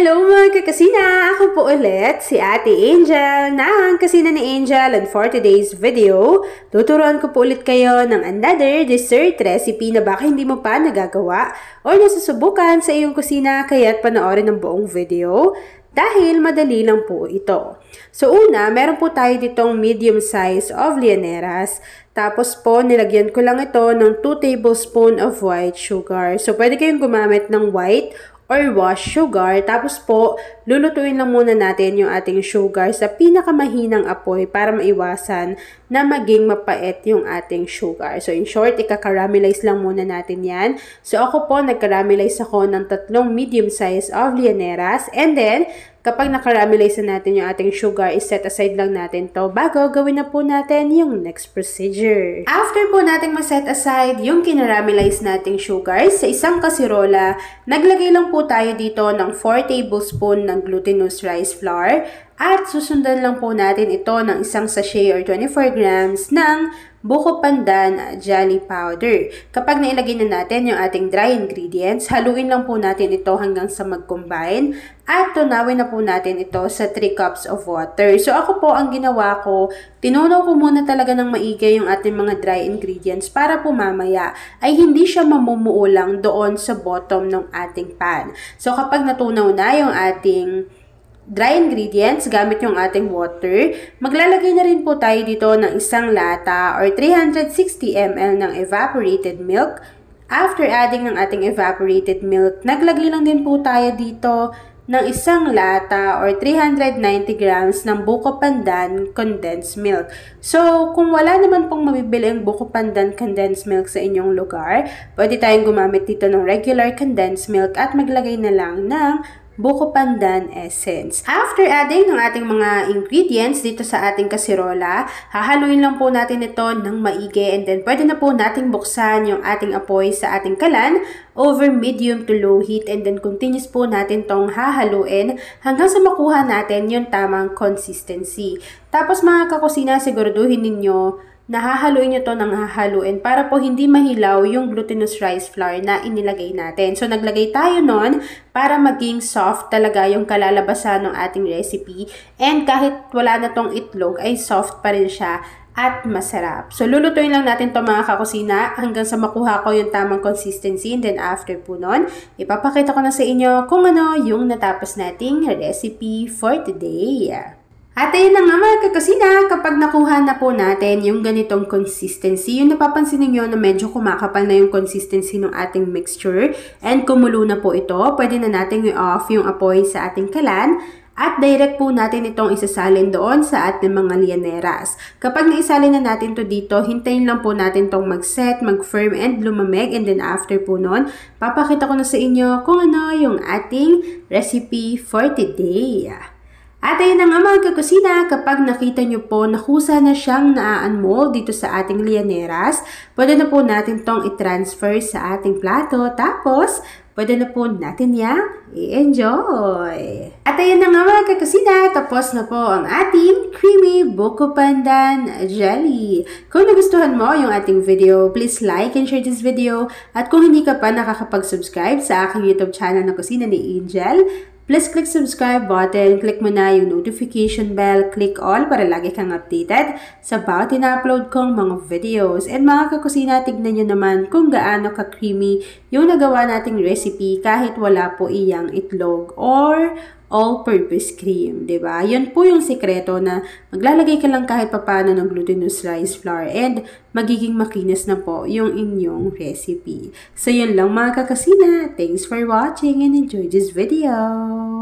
Hello mga kakasina! Ako po ulit, si Ate Angel ng Kasina ni Angel, and for today's video, tuturuan ko po ulit kayo ng another dessert recipe na baka hindi mo pa nagagawa o nasusubukan sa iyong kusina, kaya't panoorin ang buong video dahil madali lang po ito. So una, meron po tayo ditong medium size of lianeras. Tapos po, nilagyan ko lang ito ng 2 tablespoons of white sugar. So pwede kayong gumamit ng white or washed sugar. Tapos po, lulutuin lang muna natin yung ating sugar sa pinakamahinang apoy para maiwasan na maging mapait yung ating sugar. So in short, ika-caramelize lang muna natin yan. So ako po, nag-caramelize ako ng 3 medium size of lianeras. And then, kapag na-caramelize na natin yung ating sugar, is-set aside lang natin to bago gawin na po natin yung next procedure. After po natin ma-set aside yung kinaramelize nating sugar sa isang kasirola, naglagay lang po tayo dito ng 4 tablespoon ng glutinous rice flour at susundan lang po natin ito ng isang sachet or 24 grams ng buko pandan jelly powder. Kapag nailagay na natin yung ating dry ingredients, haluin lang po natin ito hanggang sa mag-combine at tunawin na po natin ito sa 3 cups of water. So ako po, ang ginawa ko, tinunaw ko muna talaga ng maigi yung ating mga dry ingredients para po mamaya ay hindi siya mamumuo lang doon sa bottom ng ating pan. So kapag natunaw na yung ating dry ingredients gamit yung ating water, maglalagay na rin po tayo dito ng isang lata or 360 ml ng evaporated milk. After adding ng ating evaporated milk, naglagay lang din po tayo dito ng isang lata or 390 grams ng buko pandan condensed milk. So, kung wala naman pong mabibili ang buko pandan condensed milk sa inyong lugar, pwede tayong gumamit dito ng regular condensed milk at maglagay na lang ng buko pandan essence. After adding ng ating mga ingredients dito sa ating kasirola, hahaluin lang po natin ito ng maigi, and then pwede na po nating buksan yung ating apoy sa ating kalan over medium to low heat, and then continuous po natin tong hahaluin hanggang sa makuha natin yung tamang consistency. Tapos mga kakusina, siguraduhin ninyo nahahaluin nyo to ng hahaluin para po hindi mahilaw yung glutinous rice flour na inilagay natin. So, naglagay tayo nun para maging soft talaga yung kalalabasan ng ating recipe. And kahit wala na tong itlog, ay soft pa rin siya at masarap. So, lulutuin lang natin to mga kakusina hanggang sa makuha ko yung tamang consistency. And then, after po nun, ipapakita ko na sa inyo kung ano yung natapos nating recipe for today. At ayun na nga mga kakasina, kapag nakuha na po natin yung ganitong consistency, yung napapansin niyo na medyo kumakapal na yung consistency ng ating mixture and kumulo na po ito, pwede na natin i-off yung apoy sa ating kalan at direct po natin itong isasalin doon sa ating mga lianeras. Kapag naisalin na natin to dito, hintayin lang po natin tong mag-set, mag-firm and lumamig, and then after po nun, papakita ko na sa inyo kung ano yung ating recipe for today. At ayun na nga mga kakusina, kapag nakita nyo po nakusa na siyang na-unmold dito sa ating lianeras, pwede na po natin tong i-transfer sa ating plato. Tapos, pwede na po natin yang i-enjoy. At ayun na nga mga kakusina, tapos na po ang ating creamy buko pandan jelly. Kung nagustuhan mo yung ating video, please like and share this video. At kung hindi ka pa nakakapag-subscribe sa aking YouTube channel na Kusina ni Angel, please click subscribe button, click mo na yung notification bell, click all para lagi kang updated sa bawat ina-upload kong mga videos. And mga kakusina, tignan nyo naman kung gaano ka-creamy yung nagawa nating recipe kahit wala po iyang itlog or all-purpose cream, diba? Yun po yung sekreto na maglalagay ka lang kahit papano ng glutinous rice flour and magiging makinis na po yung inyong recipe. So, yun lang mga kakasina. Thanks for watching and enjoy this video!